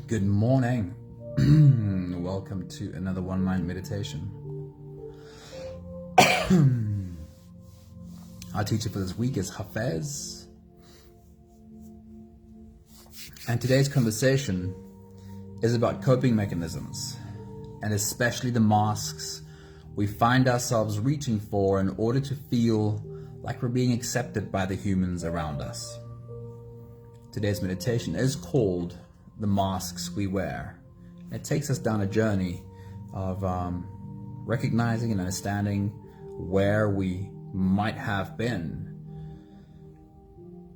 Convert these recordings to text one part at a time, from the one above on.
Good morning. Welcome to another one-line meditation. Our teacher for this week is Hafez. And today's conversation is about coping mechanisms, and especially the masks we find ourselves reaching for in order to feel like we're being accepted by the humans around us. Today's meditation is called The Masks We Wear. It takes us down a journey of recognizing and understanding where we might have been,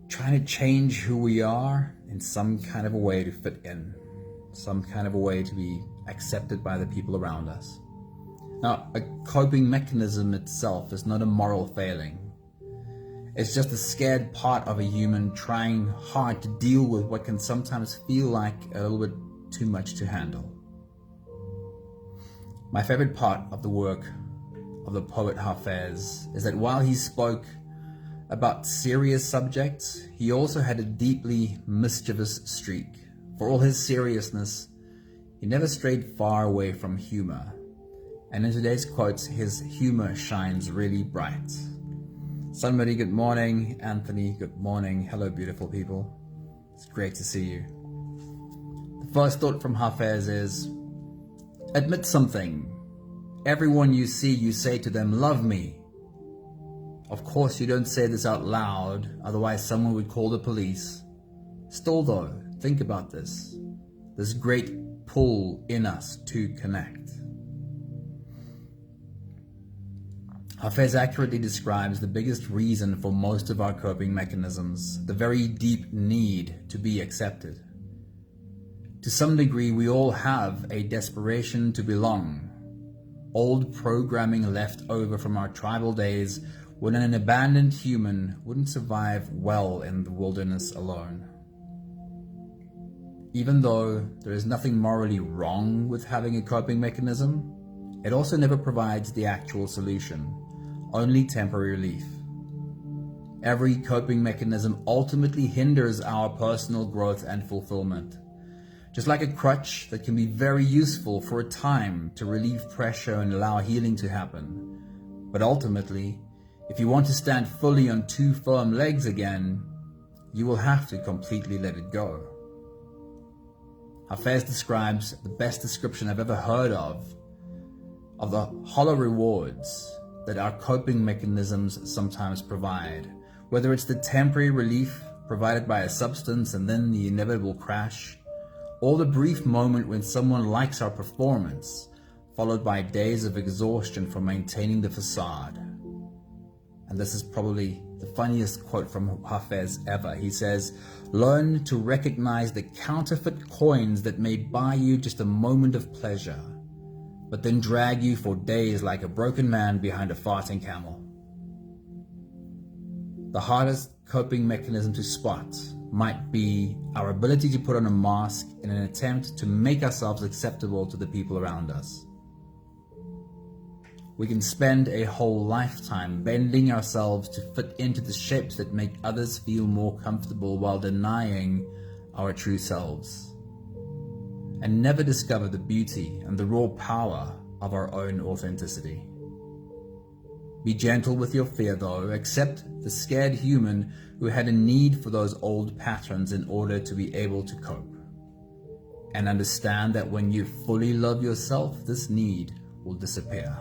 trying to change who we are in some kind of a way to fit in, some kind of a way to be accepted by the people around us. Now, a coping mechanism itself is not a moral failing. It's just a scared part of a human trying hard to deal with what can sometimes feel like a little bit too much to handle. My favorite part of the work of the poet Hafez is that while he spoke about serious subjects, he also had a deeply mischievous streak. For all his seriousness, he never strayed far away from humor. And in today's quotes, his humor shines really bright. Somebody, good morning. Anthony, good morning. Hello, beautiful people. It's great to see you. The first thought from Hafez is, admit something. Everyone you see, you say to them, love me. Of course, you don't say this out loud, otherwise someone would call the police. Still though, think about this great pull in us to connect. Hafez accurately describes the biggest reason for most of our coping mechanisms, the very deep need to be accepted. To some degree, we all have a desperation to belong, old programming left over from our tribal days when an abandoned human wouldn't survive well in the wilderness alone. Even though there is nothing morally wrong with having a coping mechanism, it also never provides the actual solution. Only temporary relief. Every coping mechanism ultimately hinders our personal growth and fulfillment. Just like a crutch that can be very useful for a time to relieve pressure and allow healing to happen. But ultimately, if you want to stand fully on two firm legs again, you will have to completely let it go. Hafez describes the best description I've ever heard of the hollow rewards that our coping mechanisms sometimes provide, whether it's the temporary relief provided by a substance and then the inevitable crash, or the brief moment when someone likes our performance, followed by days of exhaustion from maintaining the facade. And this is probably the funniest quote from Hafez ever. He says, learn to recognize the counterfeit coins that may buy you just a moment of pleasure, but then drag you for days like a broken man behind a farting camel. The hardest coping mechanism to spot might be our ability to put on a mask in an attempt to make ourselves acceptable to the people around us. We can spend a whole lifetime bending ourselves to fit into the shapes that make others feel more comfortable while denying our true selves, and never discover the beauty and the raw power of our own authenticity. Be gentle with your fear though. Accept the scared human who had a need for those old patterns in order to be able to cope. And understand that when you fully love yourself, this need will disappear.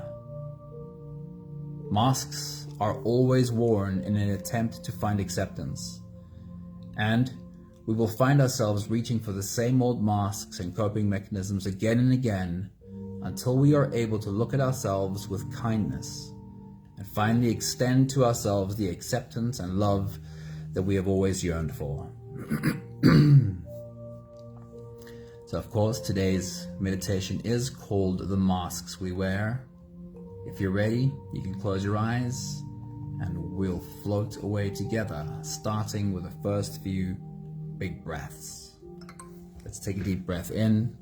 Masks are always worn in an attempt to find acceptance. And we will find ourselves reaching for the same old masks and coping mechanisms again and again until we are able to look at ourselves with kindness and finally extend to ourselves the acceptance and love that we have always yearned for. So of course, today's meditation is called The Masks We Wear. If you're ready, you can close your eyes and we'll float away together, starting with the first few big breaths. Let's take a deep breath in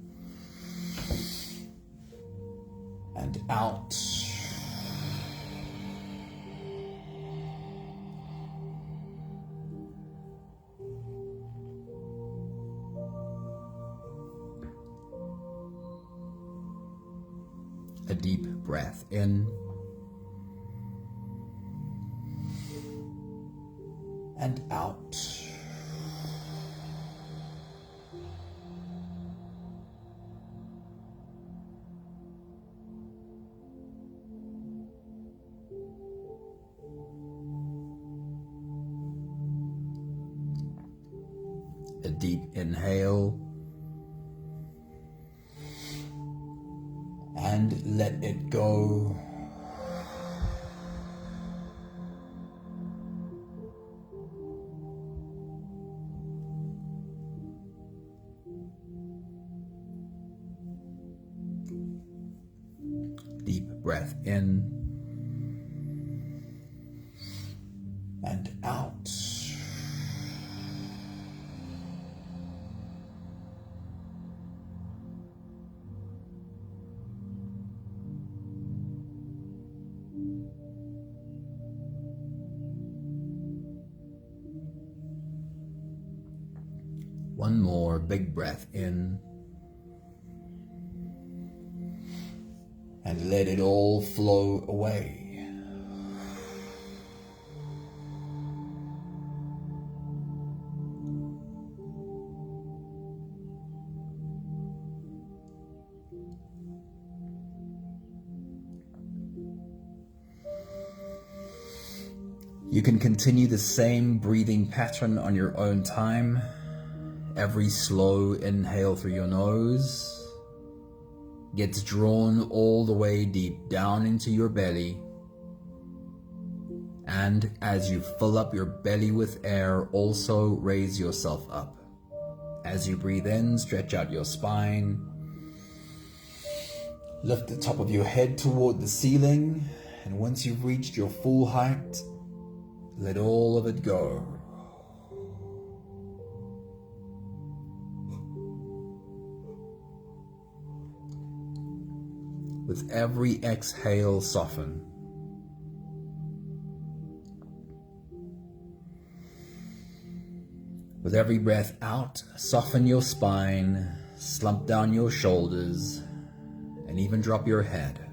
and out. a deep breath in and out. A deep inhale and let it go. Deep breath in and out. One more big breath in and let it all flow away. You can continue the same breathing pattern on your own time. Every slow inhale through your nose gets drawn all the way deep down into your belly. And as you fill up your belly with air, also raise yourself up. As you breathe in, stretch out your spine. Lift the top of your head toward the ceiling. And once you've reached your full height, let all of it go. With every exhale, soften. With every breath out, soften your spine, slump down your shoulders, and even drop your head.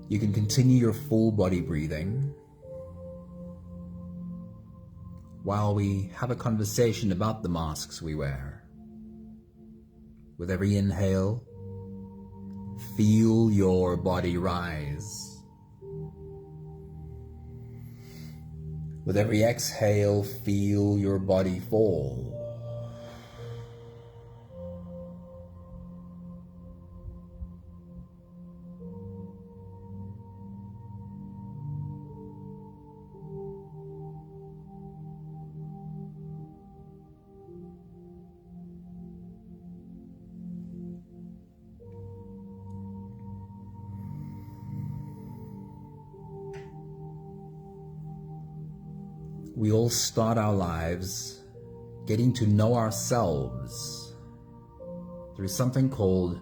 You can continue your full body breathing while we have a conversation about the masks we wear. With every inhale, feel your body rise. With every exhale, feel your body fall. We all start our lives getting to know ourselves through something called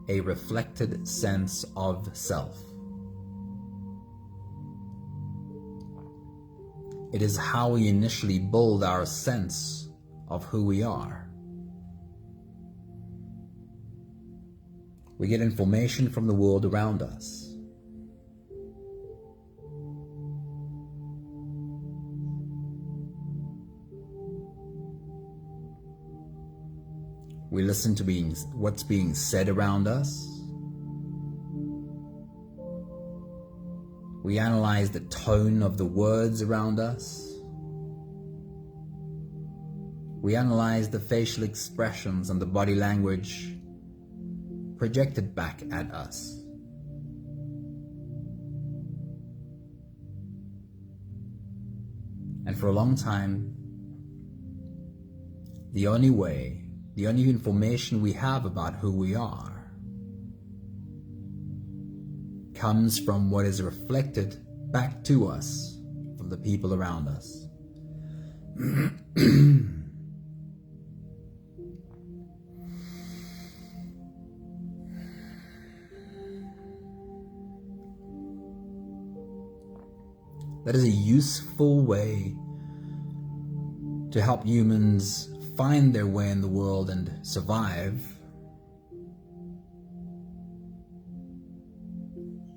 a reflected sense of self. It is how we initially build our sense of who we are. We get information from the world around us. We listen to what's being said around us. We analyze the tone of the words around us. We analyze the facial expressions and the body language projected back at us. And for a long time, the only way the only information we have about who we are comes from what is reflected back to us from the people around us. That is a useful way to help humans find their way in the world and survive.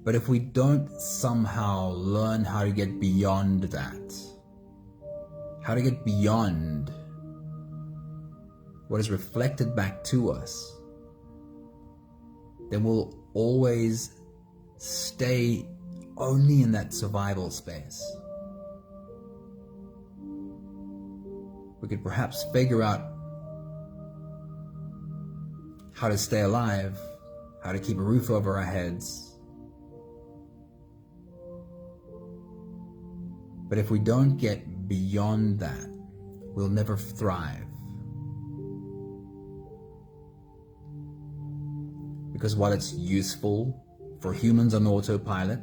But if we don't somehow learn how to get beyond that, how to get beyond what is reflected back to us, then we'll always stay only in that survival space. We could perhaps figure out how to stay alive, how to keep a roof over our heads. But if we don't get beyond that, we'll never thrive. Because while it's useful for humans on autopilot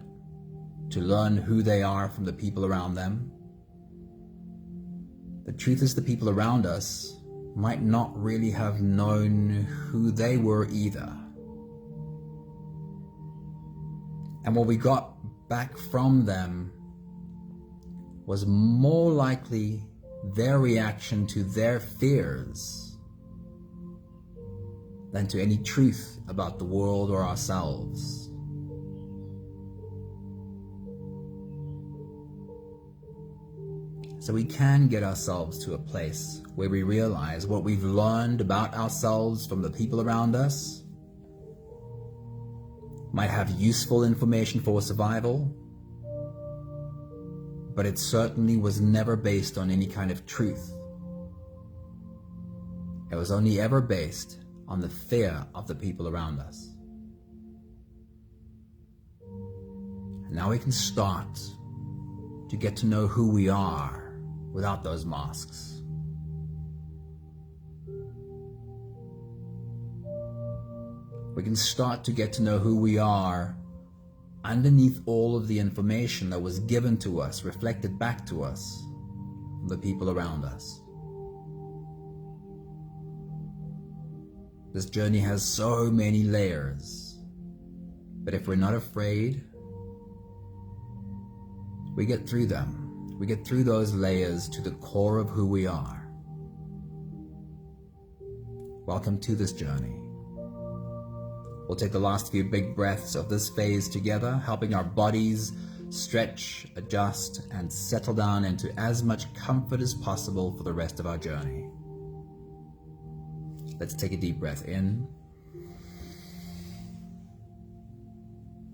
to learn who they are from the people around them, the truth is the people around us might not really have known who they were either. And what we got back from them was more likely their reaction to their fears than to any truth about the world or ourselves. So we can get ourselves to a place where we realize what we've learned about ourselves from the people around us might have useful information for survival, but it certainly was never based on any kind of truth. It was only ever based on the fear of the people around us. And now we can start to get to know who we are without those masks. We can start to get to know who we are underneath all of the information that was given to us, reflected back to us from the people around us. This journey has so many layers, but if we're not afraid, we get through them. We get through those layers to the core of who we are. Welcome to this journey. We'll take the last few big breaths of this phase together, helping our bodies stretch, adjust, and settle down into as much comfort as possible for the rest of our journey. Let's take a deep breath in.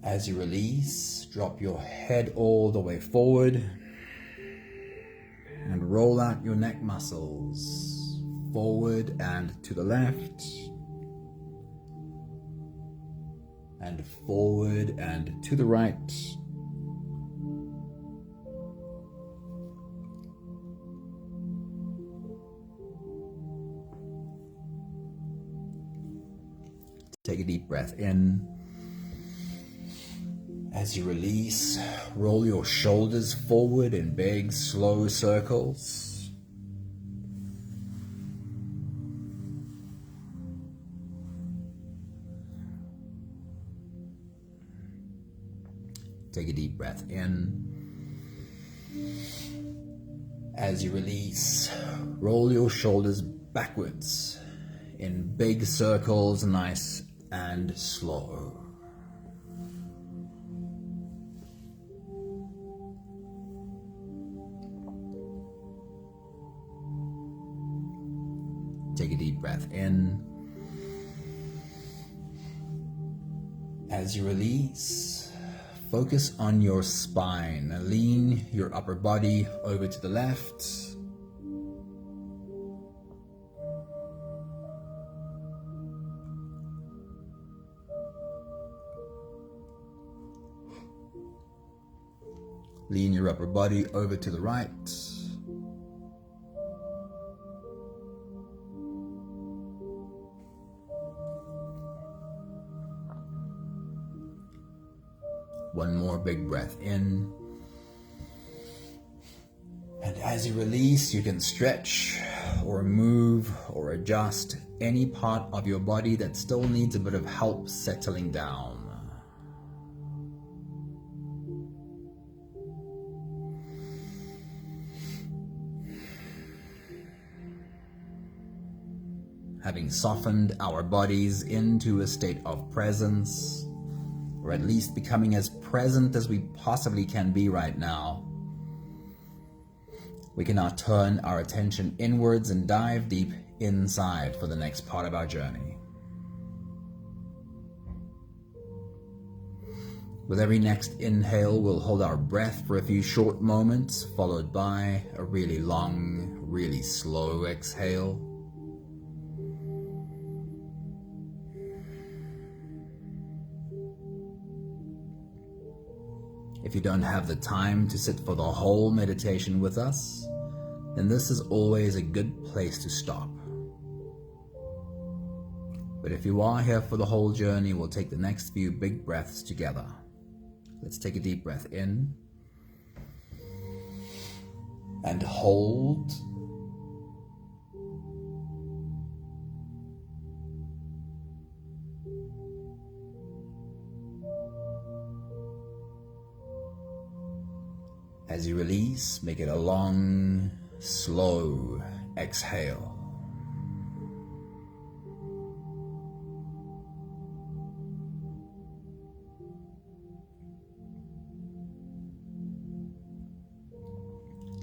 As you release, drop your head all the way forward and roll out your neck muscles forward and to the left, and forward and to the right. Take a deep breath in. As you release, roll your shoulders forward in big, slow circles. Take a deep breath in. As you release, roll your shoulders backwards in big circles, nice and slow. Take a deep breath in. As you release, focus on your spine. Lean your upper body over to the left. Lean your upper body over to the right. One more big breath in. And as you release, you can stretch or move or adjust any part of your body that still needs a bit of help settling down. Having softened our bodies into a state of presence, or at least becoming as present as we possibly can be right now, we can now turn our attention inwards and dive deep inside for the next part of our journey. With every next inhale, we'll hold our breath for a few short moments, followed by a really long, really slow exhale. If you don't have the time to sit for the whole meditation with us, then this is always a good place to stop. But if you are here for the whole journey, we'll take the next few big breaths together. Let's take a deep breath in and hold. As you release, make it a long, slow exhale.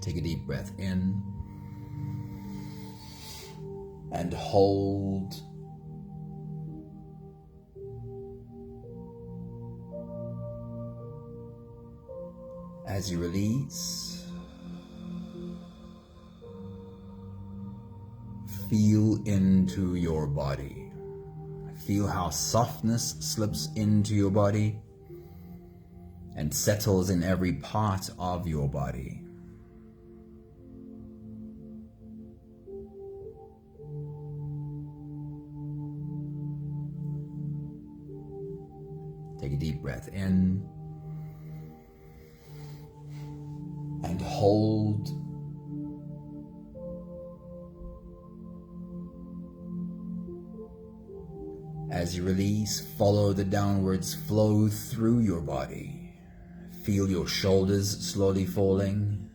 Take a deep breath in and hold. As you release, feel into your body. Feel how softness slips into your body and settles in every part of your body. Take a deep breath in and hold. As you release, follow the downwards flow through your body. Feel your shoulders slowly falling.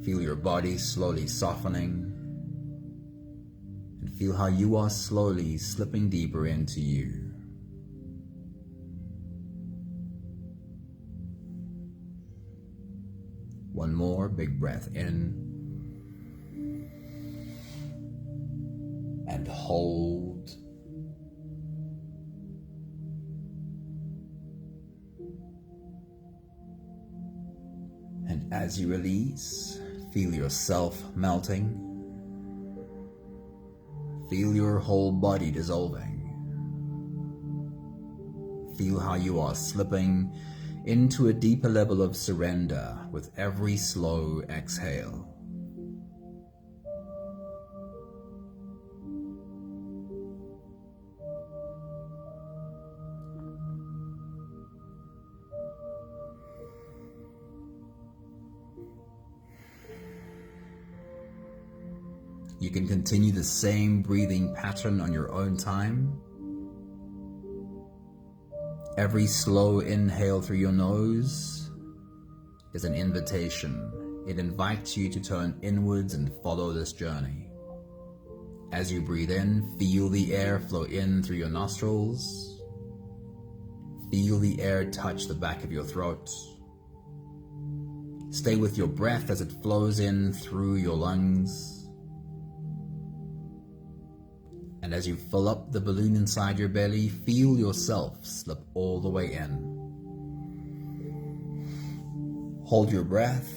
Feel your body slowly softening. And feel how you are slowly slipping deeper into you. One more big breath in and hold. And as you release, feel yourself melting. Feel your whole body dissolving. Feel how you are slipping into a deeper level of surrender with every slow exhale. You can continue the same breathing pattern on your own time. Every slow inhale through your nose is an invitation. It invites you to turn inwards and follow this journey. As you breathe in, feel the air flow in through your nostrils. Feel the air touch the back of your throat. Stay with your breath as it flows in through your lungs. And as you fill up the balloon inside your belly, feel yourself slip all the way in. Hold your breath.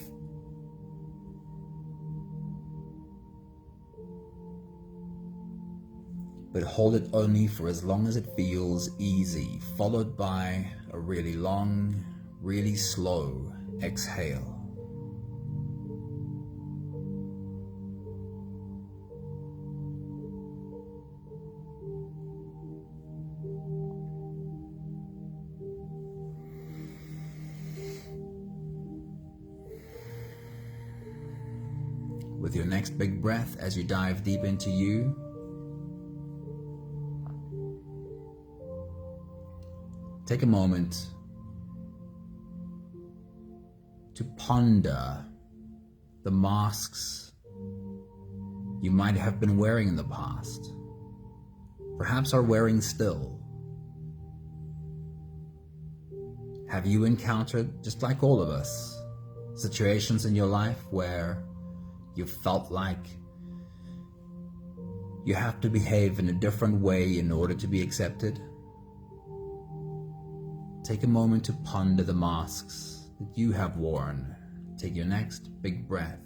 But hold it only for as long as it feels easy, followed by a really long, really slow exhale. with your next big breath as you dive deep into you. Take a moment to ponder the masks you might have been wearing in the past, perhaps are wearing still. Have you encountered, just like all of us, situations in your life where you felt like you have to behave in a different way in order to be accepted? Take a moment to ponder the masks that you have worn. Take your next big breath.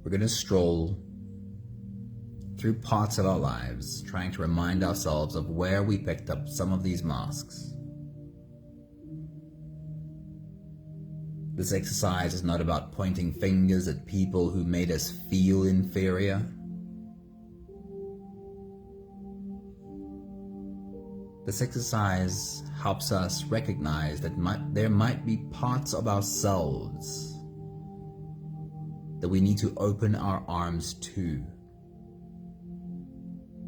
We're going to stroll through parts of our lives, trying to remind ourselves of where we picked up some of these masks. This exercise is not about pointing fingers at people who made us feel inferior. This exercise helps us recognize that there might be parts of ourselves that we need to open our arms to.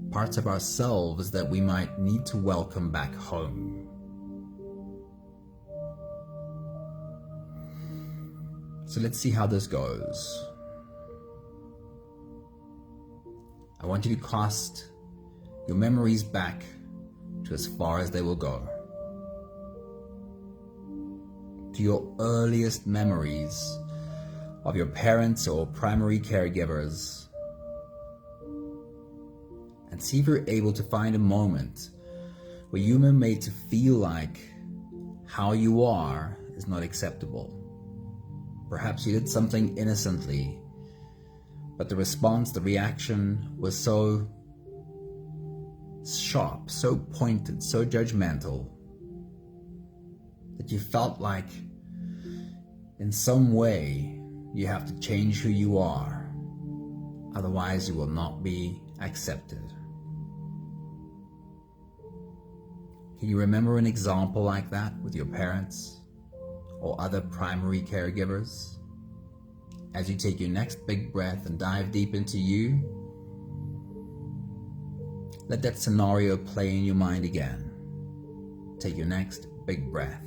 Parts of ourselves that we might need to welcome back home. So let's see how this goes. I want you to cast your memories back to as far as they will go. To your earliest memories of your parents or primary caregivers, and see if you're able to find a moment where you were made to feel like how you are is not acceptable. Perhaps you did something innocently, but the response, the reaction was so sharp, so pointed, so judgmental, that you felt like in some way you have to change who you are, otherwise you will not be accepted. Can you remember an example like that with your parents or other primary caregivers? As you take your next big breath and dive deep into you, let that scenario play in your mind again. Take your next big breath.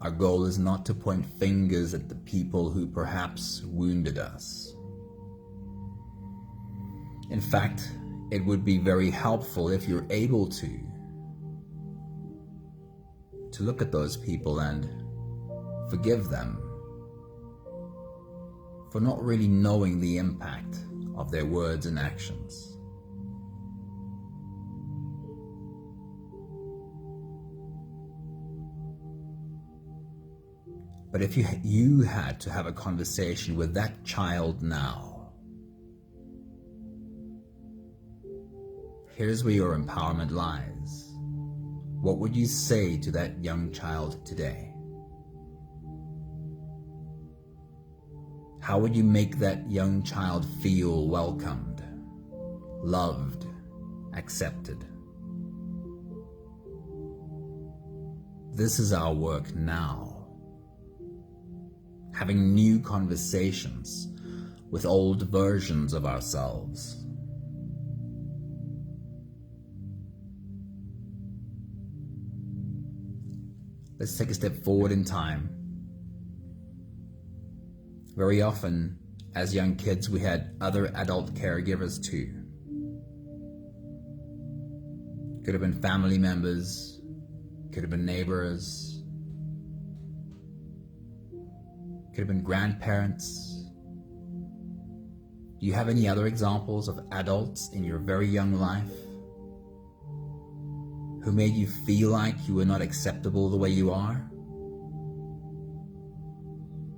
Our goal is not to point fingers at the people who perhaps wounded us. In fact, it would be very helpful if you're able to look at those people and Forgive them for not really knowing the impact of their words and actions. But if you had to have a conversation with that child now, here's where your empowerment lies. What would you say to that young child today? How would you make that young child feel welcomed, loved, accepted? This is our work now. Having new conversations with old versions of ourselves. Let's take a step forward in time. Very often, as young kids, we had other adult caregivers too. Could have been family members, could have been neighbors, could have been grandparents. Do you have any other examples of adults in your very young life who made you feel like you were not acceptable the way you are?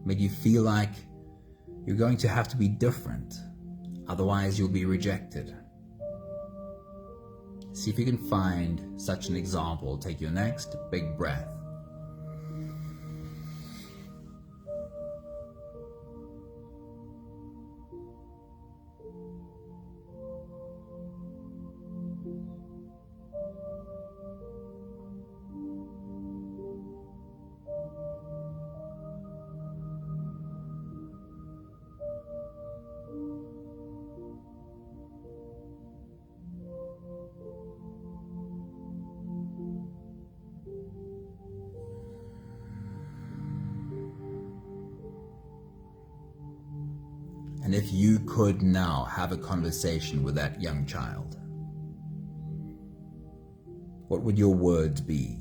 Made you feel like you're going to have to be different, otherwise you'll be rejected. See if you can find such an example. Take your next big breath. And if you could now have a conversation with that young child, what would your words be?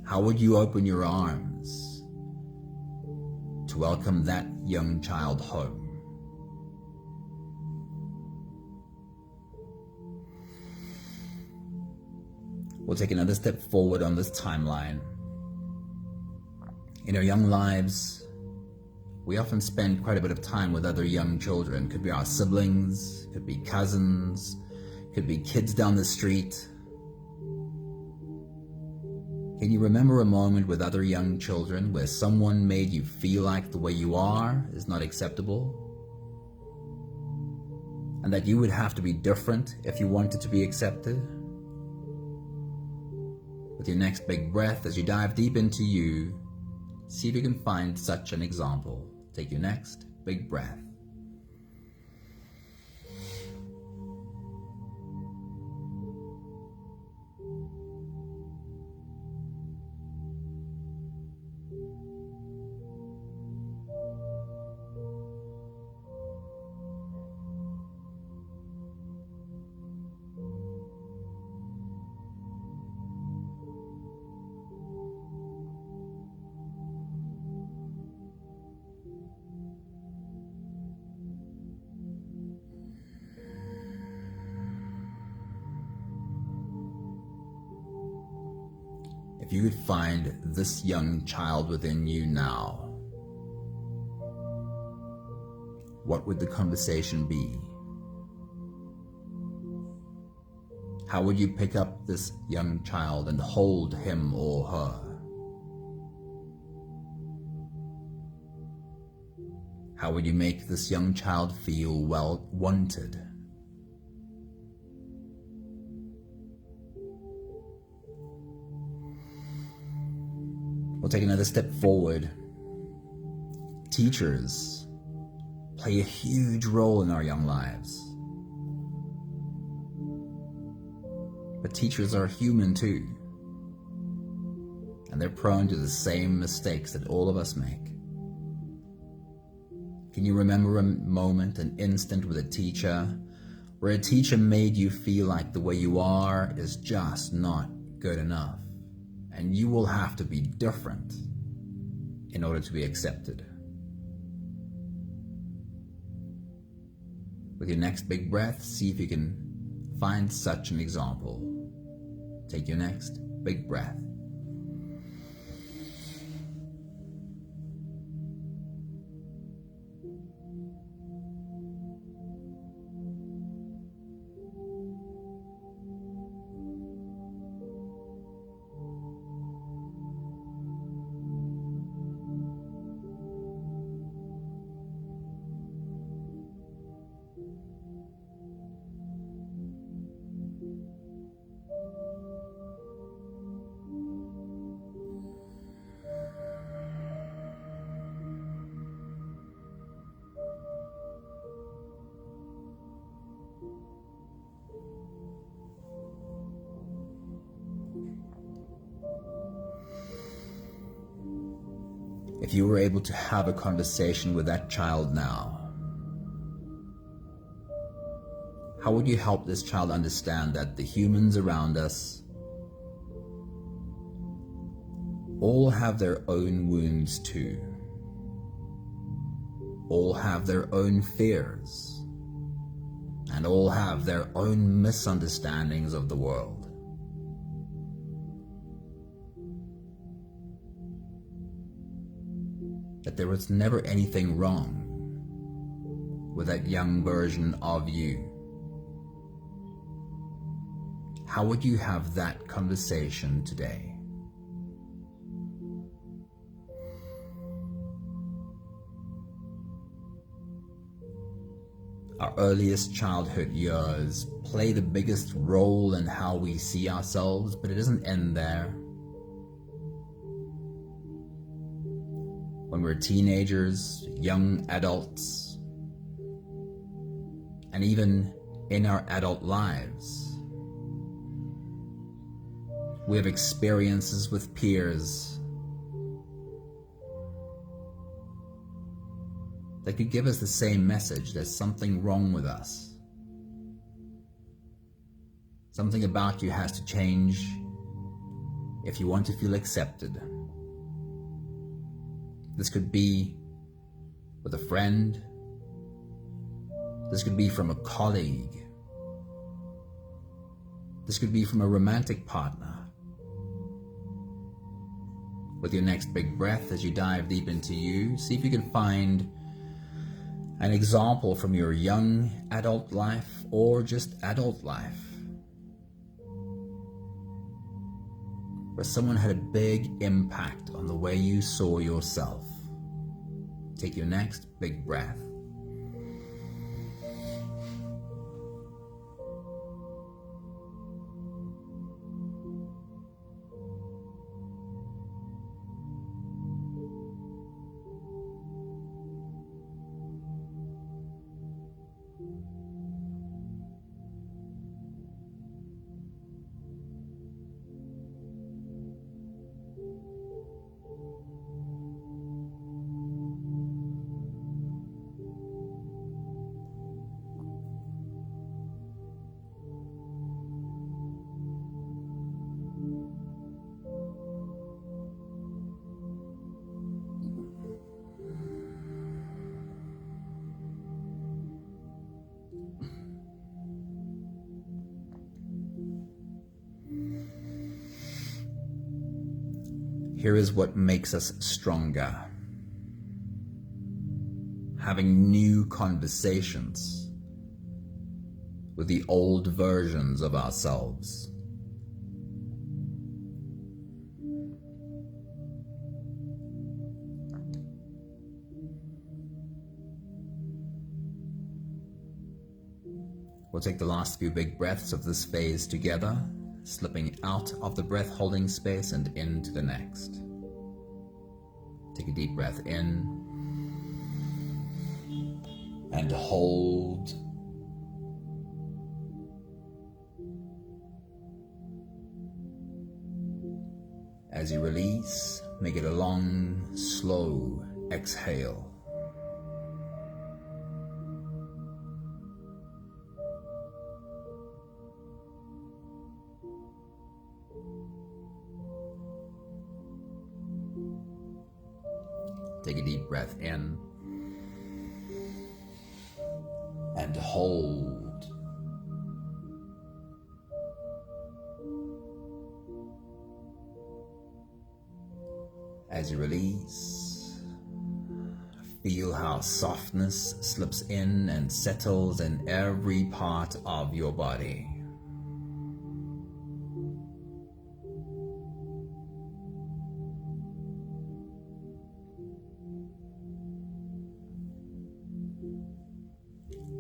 How would you open your arms to welcome that young child home? We'll take another step forward on this timeline. In our young lives, we often spend quite a bit of time with other young children. Could be our siblings, could be cousins, could be kids down the street. Can you remember a moment with other young children where someone made you feel like the way you are is not acceptable? And that you would have to be different if you wanted to be accepted? With your next big breath, as you dive deep into you, see if you can find such an example. Take your next big breath. If you could find this young child within you now, what would the conversation be? How would you pick up this young child and hold him or her? How would you make this young child feel well wanted? We'll take another step forward. Teachers play a huge role in our young lives. But teachers are human too. And they're prone to the same mistakes that all of us make. Can you remember a moment, an instant with a teacher, where a teacher made you feel like the way you are is just not good enough, and you will have to be different? in order to be accepted. With your next big breath, see if you can find such an example. Take your next big breath. If you were able to have a conversation with that child now, how would you help this child understand that the humans around us all have their own wounds too, all have their own fears, and all have their own misunderstandings of the world? That there was never anything wrong with that young version of you. How would you have that conversation today? Our earliest childhood years play the biggest role in how we see ourselves, but it doesn't end there. When we're teenagers, young adults, and even in our adult lives, we have experiences with peers that could give us the same message: there's something wrong with us. Something about you has to change if you want to feel accepted. This could be with a friend. This could be from a colleague. This could be from a romantic partner. With your next big breath, as you dive deep into you, see if you can find an example from your young adult life or just adult life where someone had a big impact on the way you saw yourself. Take your next big breath. Here is what makes us stronger. Having new conversations with the old versions of ourselves. We'll take the last few big breaths of this phase together, slipping out of the breath holding space and into the next. Take a deep breath in and hold. As you release, make it a long, slow exhale. Take a deep breath in and hold. As you release, feel how softness slips in and settles in every part of your body.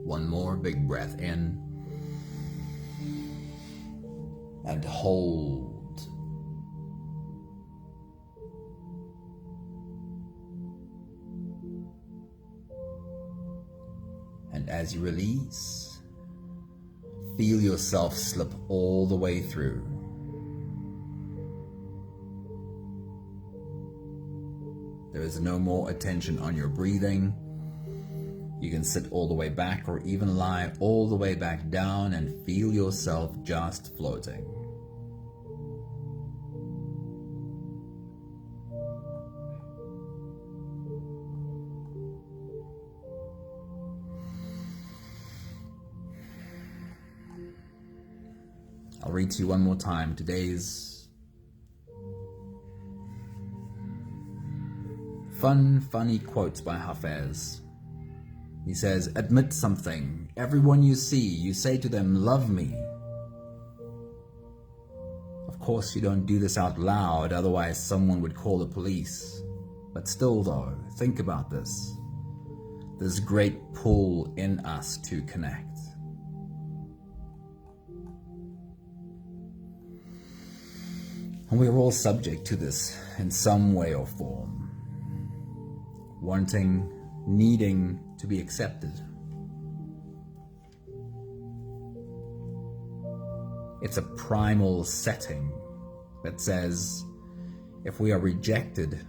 One more big breath in and hold. And as you release, feel yourself slip all the way through. There is no more attention on your breathing. You can sit all the way back or even lie all the way back down and feel yourself just floating. I'll read to you one more time today's funny quotes by Hafez. He says, admit something. Everyone you see, you say to them, love me. Of course, you don't do this out loud, otherwise someone would call the police. But still though, think about this. There's great pull in us to connect. And we're all subject to this in some way or form. Wanting, needing to be accepted. It's a primal setting that says if we are rejected,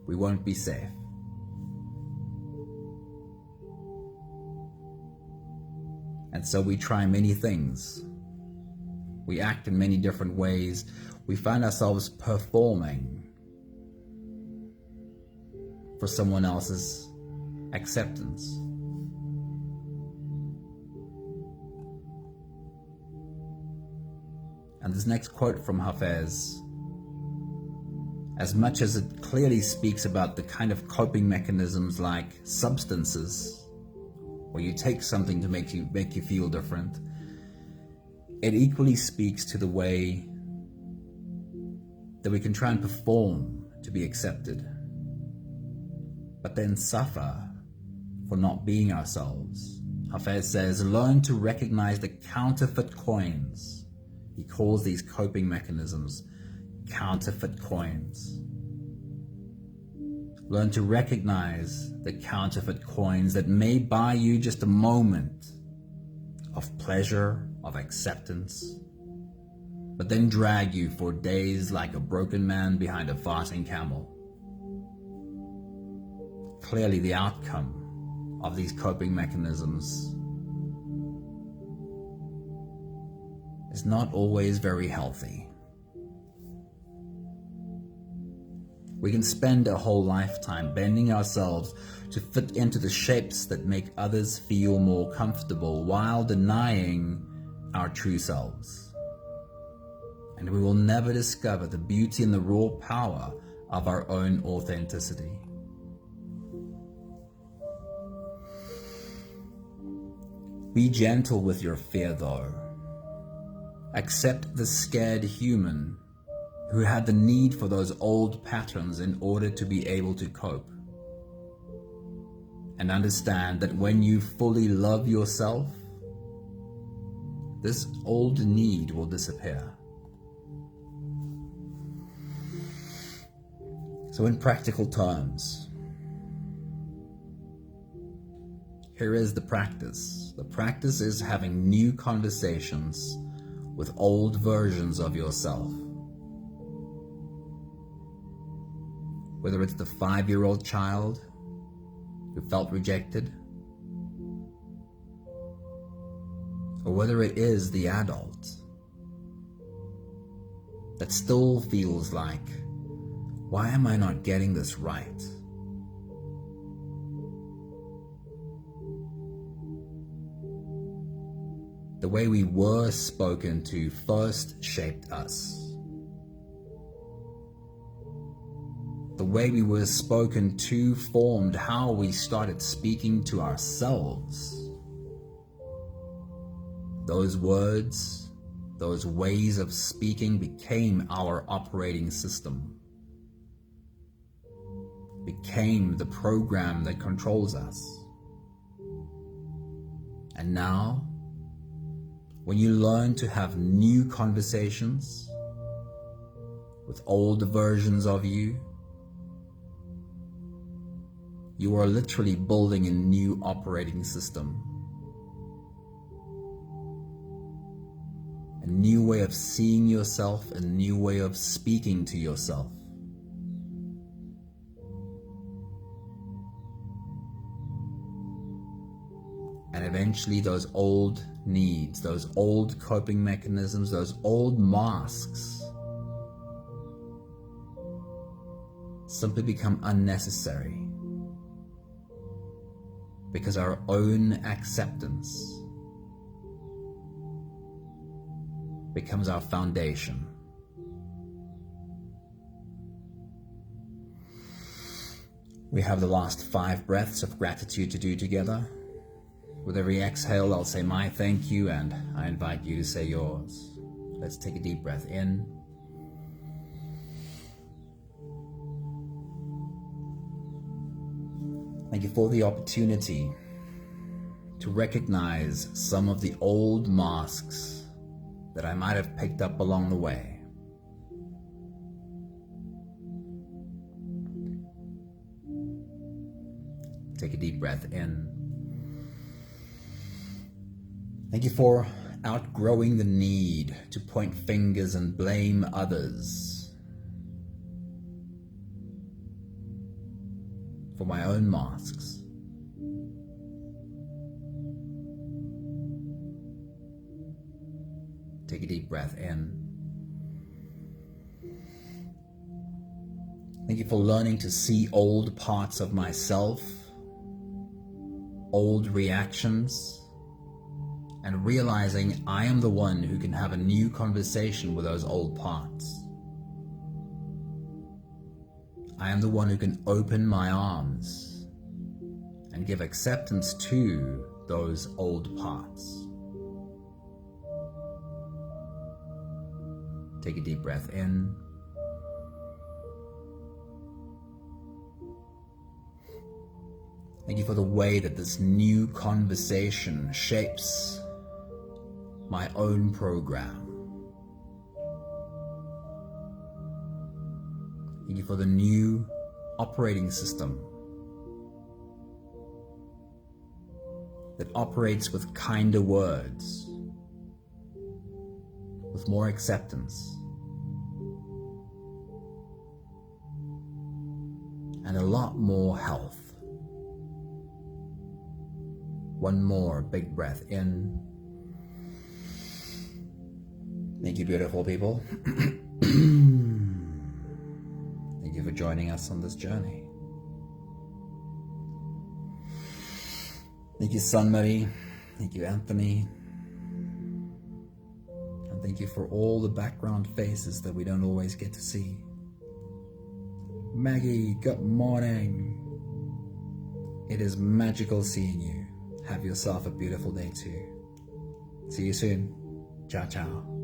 we won't be safe. And so we try many things. We act in many different ways. We find ourselves performing for someone else's acceptance. And this next quote from Hafez, as much as it clearly speaks about the kind of coping mechanisms like substances, where you take something to make you feel different, it equally speaks to the way that we can try and perform to be accepted, but then suffer for not being ourselves. Hafez says, learn to recognize the counterfeit coins. He calls these coping mechanisms counterfeit coins. Learn to recognize the counterfeit coins that may buy you just a moment of pleasure, of acceptance, but then drag you for days like a broken man behind a farting camel. Clearly, the outcome of these coping mechanisms is not always very healthy. We can spend a whole lifetime bending ourselves to fit into the shapes that make others feel more comfortable while denying our true selves. And we will never discover the beauty and the raw power of our own authenticity. Be gentle with your fear, though. Accept the scared human who had the need for those old patterns in order to be able to cope. And understand that when you fully love yourself, this old need will disappear. So in practical terms, here is the practice. The practice is having new conversations with old versions of yourself. Whether it's the 5-year-old child who felt rejected, or whether it is the adult that still feels like, why am I not getting this right? The way we were spoken to first shaped us. The way we were spoken to formed how we started speaking to ourselves. Those words, those ways of speaking became our operating system, became the program that controls us. And now, when you learn to have new conversations with old versions of you, you are literally building a new operating system. A new way of seeing yourself, a new way of speaking to yourself. And eventually those old needs, those old coping mechanisms, those old masks simply become unnecessary, because our own acceptance becomes our foundation. We have the last 5 breaths of gratitude to do together. With every exhale, I'll say my thank you, and I invite you to say yours. Let's take a deep breath in. Thank you for the opportunity to recognize some of the old masks that I might have picked up along the way. Take a deep breath in. Thank you for outgrowing the need to point fingers and blame others for my own masks. Take a deep breath in. Thank you for learning to see old parts of myself, old reactions, and realizing I am the one who can have a new conversation with those old parts. I am the one who can open my arms and give acceptance to those old parts. Take a deep breath in. Thank you for the way that this new conversation shapes my own program. Thank you for the new operating system that operates with kinder words, with more acceptance, and a lot more health. One more big breath in. Thank you, beautiful people. Thank you for joining us on this journey. Thank you, Sunmary. Thank you, Anthony. And thank you for all the background faces that we don't always get to see. Maggie, good morning. It is magical seeing you. Have yourself a beautiful day too. See you soon. Ciao, ciao.